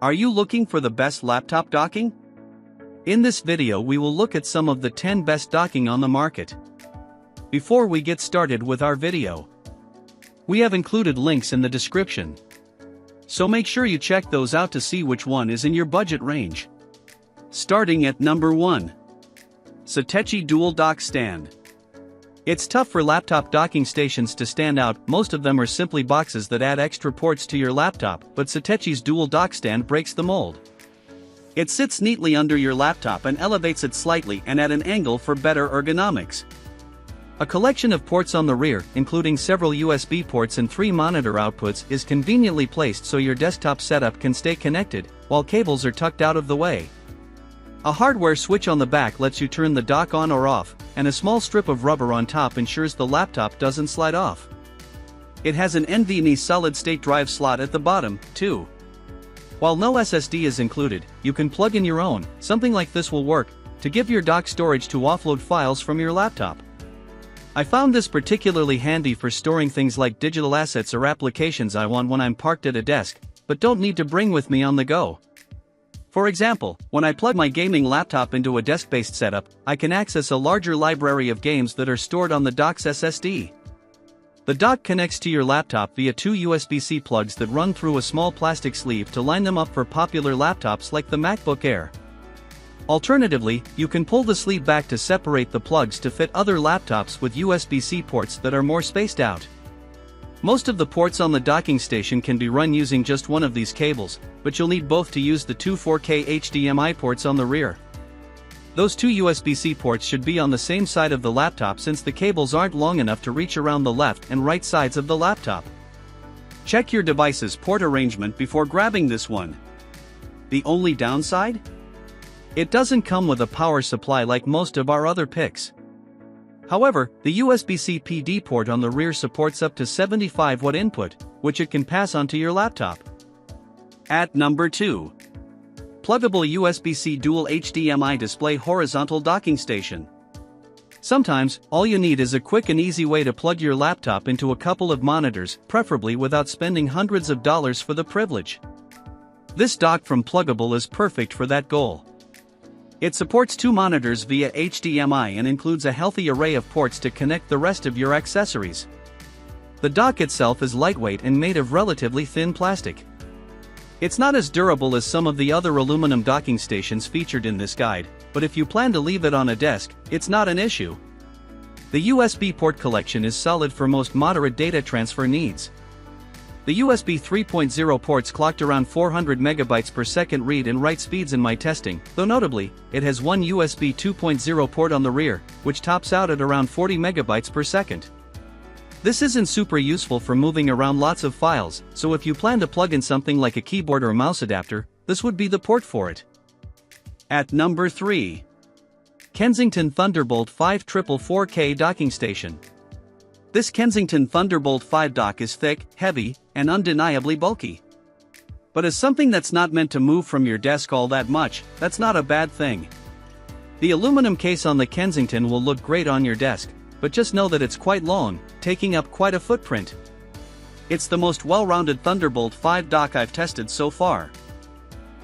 Are you looking for the best laptop docking? In this video we will look at some of the 10 best docking on the market. Before we get started with our video, we have included links in the description, so make sure you check those out to see which one is in your budget range. Starting at number 1. Satechi Dual Dock Stand. It's tough for laptop docking stations to stand out. Most of them are simply boxes that add extra ports to your laptop, but Satechi's dual dock stand breaks the mold. It sits neatly under your laptop and elevates it slightly and at an angle for better ergonomics. A collection of ports on the rear, including several USB ports and 3 monitor outputs, is conveniently placed so your desktop setup can stay connected, while cables are tucked out of the way. A hardware switch on the back lets you turn the dock on or off, and a small strip of rubber on top ensures the laptop doesn't slide off. It has an NVMe solid-state drive slot at the bottom, too. While no SSD is included, you can plug in your own. Something like this will work to give your dock storage to offload files from your laptop. I found this particularly handy for storing things like digital assets or applications I want when I'm parked at a desk, but don't need to bring with me on the go. For example, when I plug my gaming laptop into a desk-based setup, I can access a larger library of games that are stored on the dock's SSD. The dock connects to your laptop via 2 USB-C plugs that run through a small plastic sleeve to line them up for popular laptops like the MacBook Air. Alternatively, you can pull the sleeve back to separate the plugs to fit other laptops with USB-C ports that are more spaced out. Most of the ports on the docking station can be run using just one of these cables, but you'll need both to use the 2 4K HDMI ports on the rear. Those 2 USB-C ports should be on the same side of the laptop since the cables aren't long enough to reach around the left and right sides of the laptop. Check your device's port arrangement before grabbing this one. The only downside? It doesn't come with a power supply like most of our other picks. However, the USB-C PD port on the rear supports up to 75 watt input, which it can pass onto your laptop. At number 2. Plugable USB-C Dual HDMI Display Horizontal Docking Station. Sometimes, all you need is a quick and easy way to plug your laptop into a couple of monitors, preferably without spending hundreds of dollars for the privilege. This dock from Plugable is perfect for that goal. It supports 2 monitors via HDMI and includes a healthy array of ports to connect the rest of your accessories. The dock itself is lightweight and made of relatively thin plastic. It's not as durable as some of the other aluminum docking stations featured in this guide, but if you plan to leave it on a desk, it's not an issue. The USB port collection is solid for most moderate data transfer needs. The USB 3.0 ports clocked around 400 megabytes per second read and write speeds in my testing, though notably, it has one USB 2.0 port on the rear, which tops out at around 40 megabytes per second. This isn't super useful for moving around lots of files, so if you plan to plug in something like a keyboard or mouse adapter, this would be the port for it. At number 3. Kensington Thunderbolt 5 Triple 4K Docking Station. This Kensington Thunderbolt 5 dock is thick, heavy, and undeniably bulky. But as something that's not meant to move from your desk all that much, that's not a bad thing. The aluminum case on the Kensington will look great on your desk, but just know that it's quite long, taking up quite a footprint. It's the most well-rounded Thunderbolt 5 dock I've tested so far.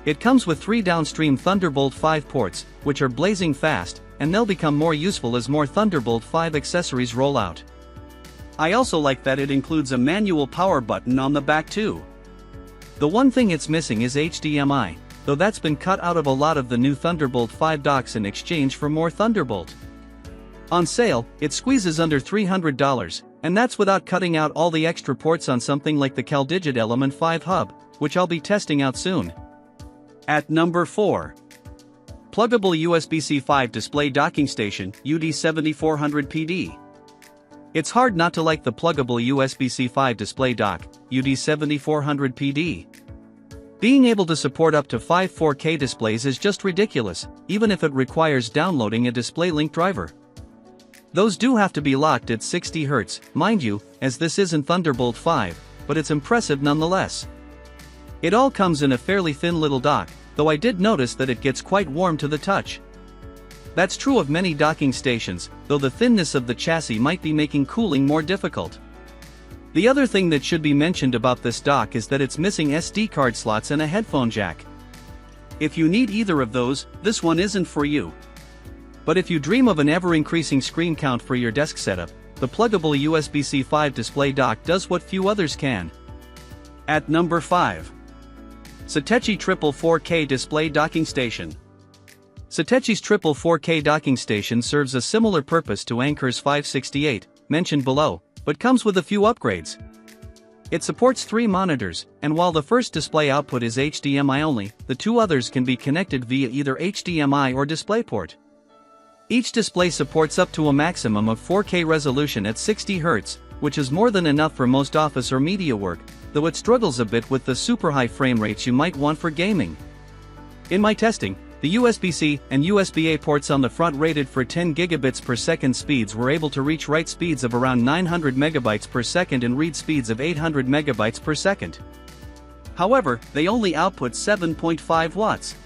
It comes with 3 downstream Thunderbolt 5 ports, which are blazing fast, and they'll become more useful as more Thunderbolt 5 accessories roll out. I also like that it includes a manual power button on the back too. The one thing it's missing is HDMI, though that's been cut out of a lot of the new Thunderbolt 5 docks in exchange for more Thunderbolt. On sale, it squeezes under $300, and that's without cutting out all the extra ports on something like the Gadget Element 5 hub, which I'll be testing out soon. At number 4. Plugable USB-C 5 Display Docking Station, UD7400PD. It's hard not to like the Plugable USB-C 5 display dock, UD7400PD. Being able to support up to 5 4K displays is just ridiculous, even if it requires downloading a DisplayLink driver. Those do have to be locked at 60 Hz, mind you, as this isn't Thunderbolt 5, but it's impressive nonetheless. It all comes in a fairly thin little dock, though I did notice that it gets quite warm to the touch. That's true of many docking stations, though the thinness of the chassis might be making cooling more difficult. The other thing that should be mentioned about this dock is that it's missing SD card slots and a headphone jack. If you need either of those, this one isn't for you. But if you dream of an ever-increasing screen count for your desk setup, the Plugable USB-C 5 display dock does what few others can. At number 5. Satechi Triple 4K Display Docking Station. Satechi's Triple 4K docking station serves a similar purpose to Anker's 568, mentioned below, but comes with a few upgrades. It supports 3 monitors, and while the first display output is HDMI only, the 2 others can be connected via either HDMI or DisplayPort. Each display supports up to a maximum of 4K resolution at 60 Hz, which is more than enough for most office or media work, though it struggles a bit with the super high frame rates you might want for gaming. In my testing, the USB-C and USB-A ports on the front rated for 10 gigabits per second speeds were able to reach write speeds of around 900 megabytes per second and read speeds of 800 megabytes per second. However, they only output 7.5 watts.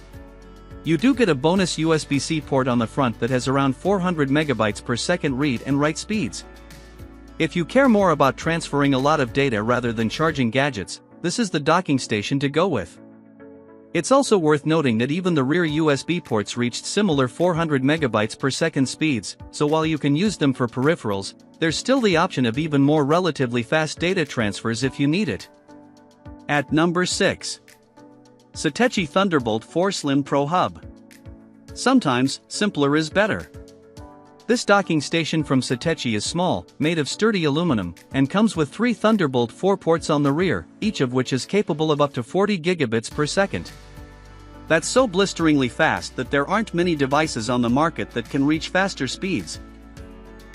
You do get a bonus USB-C port on the front that has around 400 megabytes per second read and write speeds. If you care more about transferring a lot of data rather than charging gadgets, this is the docking station to go with. It's also worth noting that even the rear USB ports reached similar 400 megabytes per second speeds, so while you can use them for peripherals, there's still the option of even more relatively fast data transfers if you need it. At number 6. Satechi Thunderbolt 4 Slim Pro Hub. Sometimes, simpler is better. This docking station from Satechi is small, made of sturdy aluminum, and comes with 3 Thunderbolt 4 ports on the rear, each of which is capable of up to 40 gigabits per second. That's so blisteringly fast that there aren't many devices on the market that can reach faster speeds.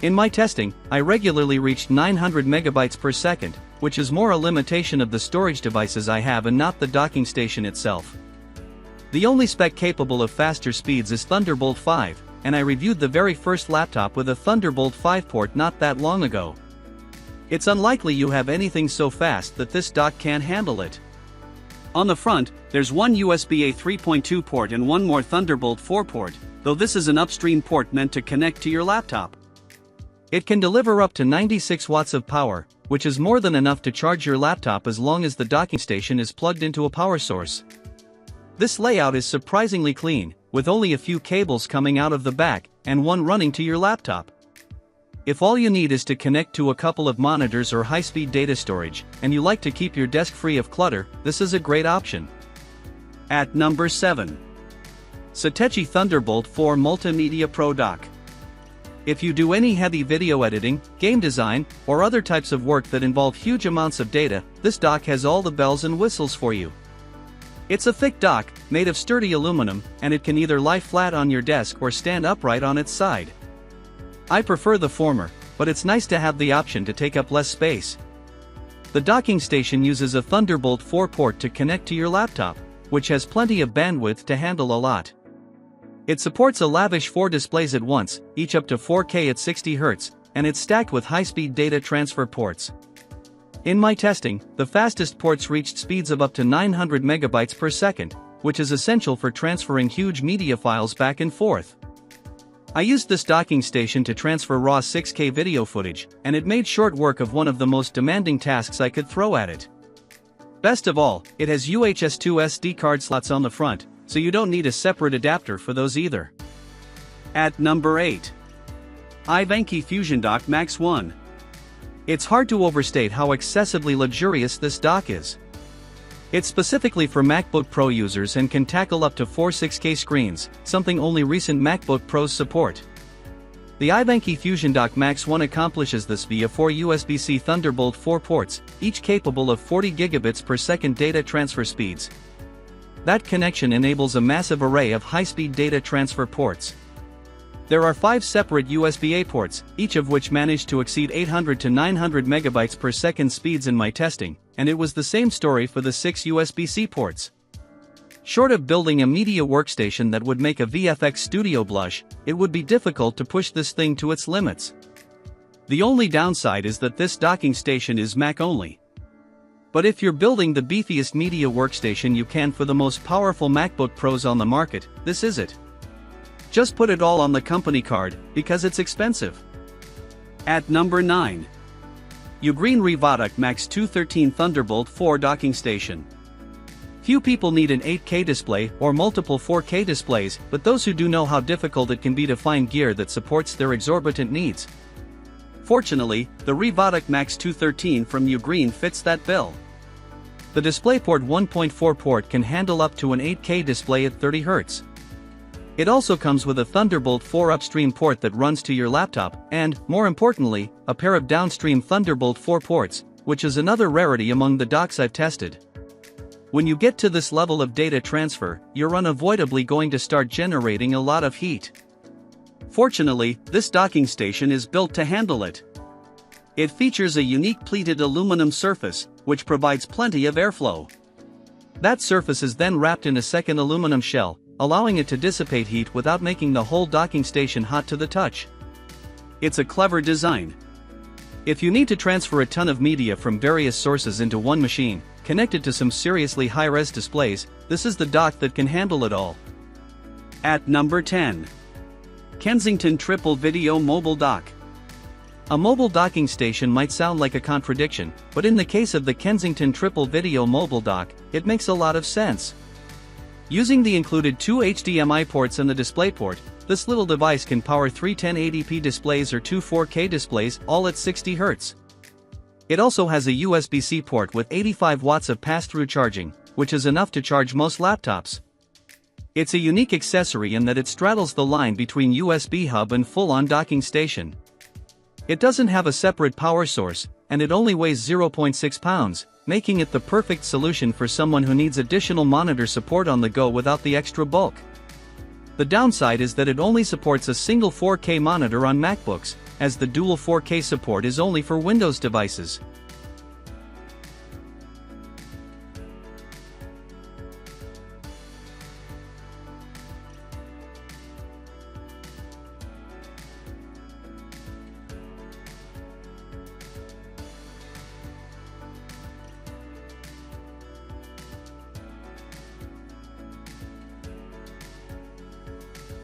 In my testing, I regularly reached 900 megabytes per second, which is more a limitation of the storage devices I have and not the docking station itself. The only spec capable of faster speeds is Thunderbolt 5. And I reviewed the very first laptop with a Thunderbolt 5 port not that long ago. It's unlikely you have anything so fast that this dock can't handle it. On the front, there's one USB-A 3.2 port and one more Thunderbolt 4 port, though this is an upstream port meant to connect to your laptop. It can deliver up to 96 watts of power, which is more than enough to charge your laptop as long as the docking station is plugged into a power source. This layout is surprisingly clean, with only a few cables coming out of the back, and one running to your laptop. If all you need is to connect to a couple of monitors or high-speed data storage, and you like to keep your desk free of clutter, this is a great option. At number 7. Satechi Thunderbolt 4 Multimedia Pro Dock. If you do any heavy video editing, game design, or other types of work that involve huge amounts of data, this dock has all the bells and whistles for you. It's a thick dock, made of sturdy aluminum, and it can either lie flat on your desk or stand upright on its side. I prefer the former, but it's nice to have the option to take up less space. The docking station uses a Thunderbolt 4 port to connect to your laptop, which has plenty of bandwidth to handle a lot. It supports a lavish 4 displays at once, each up to 4K at 60 Hz, and it's stacked with high-speed data transfer ports. In my testing, the fastest ports reached speeds of up to 900 megabytes per second, which is essential for transferring huge media files back and forth. I used this docking station to transfer raw 6K video footage, and it made short work of one of the most demanding tasks I could throw at it. Best of all, it has UHS 2 SD card slots on the front, so you don't need a separate adapter for those either. At number 8. Ivanky FusionDock Max 1. It's hard to overstate how excessively luxurious this dock is. It's specifically for MacBook Pro users and can tackle up to 4 6K screens, something only recent MacBook Pros support. The Ivanky FusionDock Max 1 accomplishes this via 4 USB-C Thunderbolt 4 ports, each capable of 40 gigabits per second data transfer speeds. That connection enables a massive array of high-speed data transfer ports. There are 5 separate USB-A ports, each of which managed to exceed 800 to 900 megabytes per second speeds in my testing, and it was the same story for the 6 USB-C ports. Short of building a media workstation that would make a VFX studio blush, it would be difficult to push this thing to its limits. The only downside is that this docking station is Mac only. But if you're building the beefiest media workstation you can for the most powerful MacBook Pros on the market, this is it. Just put it all on the company card, because it's expensive. At number 9. Ugreen Revodok Max 213 Thunderbolt 4 Docking Station. Few people need an 8K display or multiple 4K displays, but those who do know how difficult it can be to find gear that supports their exorbitant needs. Fortunately, the Revodok Max 213 from Ugreen fits that bill. The DisplayPort 1.4 port can handle up to an 8K display at 30 Hz. It also comes with a Thunderbolt 4 upstream port that runs to your laptop, and, more importantly, a pair of downstream Thunderbolt 4 ports, which is another rarity among the docks I've tested. When you get to this level of data transfer, you're unavoidably going to start generating a lot of heat. Fortunately, this docking station is built to handle it. It features a unique pleated aluminum surface, which provides plenty of airflow. That surface is then wrapped in a second aluminum shell, allowing it to dissipate heat without making the whole docking station hot to the touch. It's a clever design. If you need to transfer a ton of media from various sources into one machine, connected to some seriously high-res displays, this is the dock that can handle it all. At number 10. Kensington Triple Video Mobile Dock. A mobile docking station might sound like a contradiction, but in the case of the Kensington Triple Video Mobile Dock, it makes a lot of sense. Using the included 2 HDMI ports and the DisplayPort, this little device can power 3 1080p displays or 2 4K displays, all at 60 Hz. It also has a USB-C port with 85 watts of pass-through charging, which is enough to charge most laptops. It's a unique accessory in that it straddles the line between USB hub and full-on docking station. It doesn't have a separate power source, and it only weighs 0.6 pounds, making it the perfect solution for someone who needs additional monitor support on the go without the extra bulk. The downside is that it only supports a single 4K monitor on MacBooks, as the dual 4K support is only for Windows devices.